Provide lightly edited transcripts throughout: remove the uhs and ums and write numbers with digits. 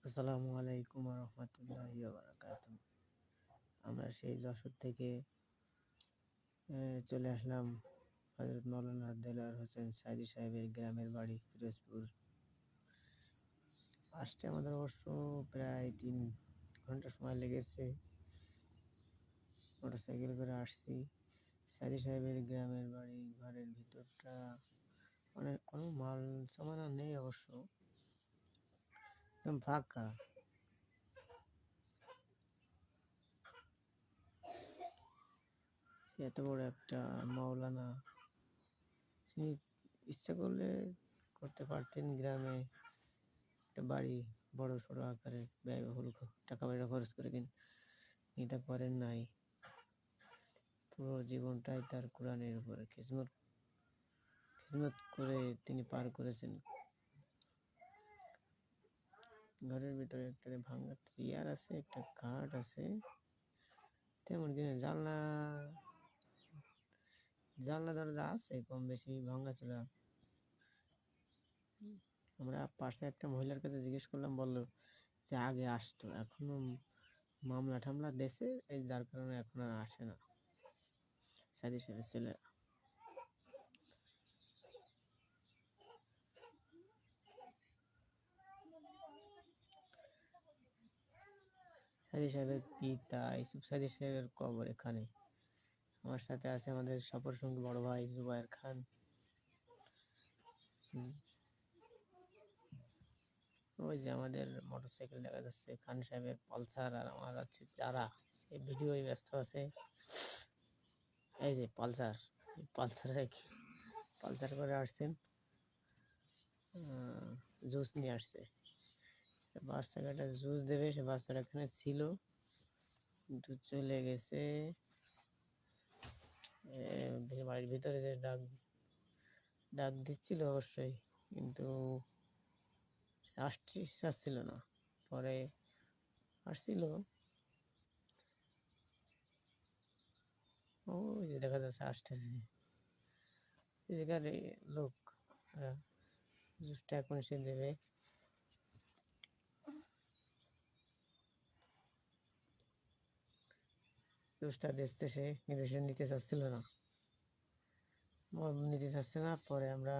আসসালামু আলাইকুম রহমতুল্লাহি বারাকাতু। আমরা সেই যশোর থেকে চলে আসলাম হজরত মৌলানা দেলোয়ার হোসেন সাইদি সাহেবের গ্রামের বাড়ি পিরোজপুর। আসতে আমাদের অবশ্য প্রায় 3 ঘন্টা সময় লেগেছে। মোটরসাইকেল করে আসছি। সাইদি সাহেবের গ্রামের বাড়ি, ঘরের ভিতরটা অনেক কোনো মাল সামানা নেই অবশ্য, একদম ফাঁকা। এত বড় একটা মাওলানা, তিনি ইচ্ছা করলে করতে পারতেন গ্রামে একটা বাড়ি বড় সড়ো আকারে ব্যয়বহুল টাকা পয়সা খরচ করে, কিন্তু করেন নাই। পুরো জীবনটাই তার কোরআনের উপরে খিদমত করে তিনি পার করেছেন। ঘরের ভিতরে একটা ভাঙা চেয়ার আছে, একটা খাট আছে, তেমন কিছু জানলা দরজা আছে কম বেশি ভাঙাচোরা। আমরা পাশে একটা মহিলার কাছে জিজ্ঞেস করলাম, বললো যে আগে আসতো, এখনো মামলা টামলা দেশে, এই যার কারণে এখন আর আসে না সাইদি সাহেবের ছেলেরা। সাইদি সাহেবের পিতা ইউসুফ সাইদি সাহেবের কবর এখানে। আমার সাথে আছে আমাদের সফর সঙ্গী বড় ভাই জুবায়ের খান। ওই যে আমাদের মোটরসাইকেল দেখা যাচ্ছে, খান সাহেবের পালসার, আর আমার আছে যারা সেই ভিডিও ব্যস্ত আছে। এই যে পালসার করে আসছেন, জুস নিয়ে আসছে। বাচ্চাটা জুস দেবে, সে বাচ্চাটা এখানে ছিল কিন্তু চলে গেছে। বাড়ির ভিতরে যে ডাক দিচ্ছিল অবশ্যই, কিন্তু আসতে ইচ্ছা ছিল না। পরে আসছিল, ওই যে দেখা যাচ্ছে আসতেছে এই জায়গার লোক, জুসটা এখন সে দেবে। জুসটা দিচ্ছে সে, কিন্তু সে নিতে চাচ্ছিল না, পরে আমরা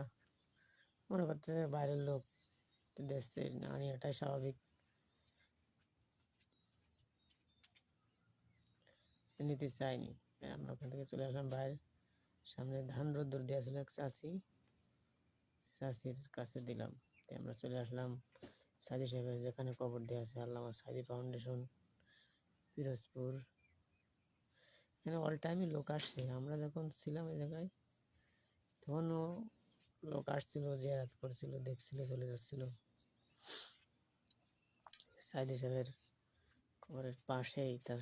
মনে করতে বাইরের লোক দিচ্ছে না, এটাই স্বাভাবিক, নিতে চাইনি। আমরা ওখান থেকে চলে আসলাম বাইরে। সামনে ধান রোদ্দুর দেওয়া ছিল, এক চাচির কাছে দিলাম। আমরা চলে আসলাম সাইদি সাহেবের যেখানে কবর দেওয়া আছে, আল্লামা সাইদি ফাউন্ডেশন, পিরোজপুর। এখানে অল টাইমই লোক আসছে। আমরা যখন ছিলাম এই জায়গায়, তখনও লোক আসছিল, জিয়ারত করছিল, দেখছিল, চলে যাচ্ছিল। সাইদি সাহেবের কবরের পাশেই তার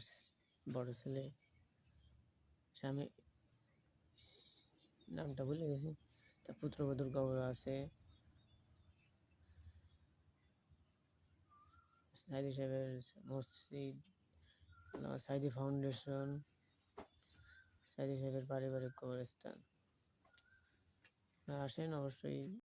বড় ছেলে, স্বামী, নামটা ভুলে গেছি, তার পুত্রবধূর কবর আছে। সাইদি সাহেবের মসজিদ, সাইদি ফাউন্ডেশন, সাইদি সাহেবের পারিবারিক কবরস্থান। আসেন অবশ্যই।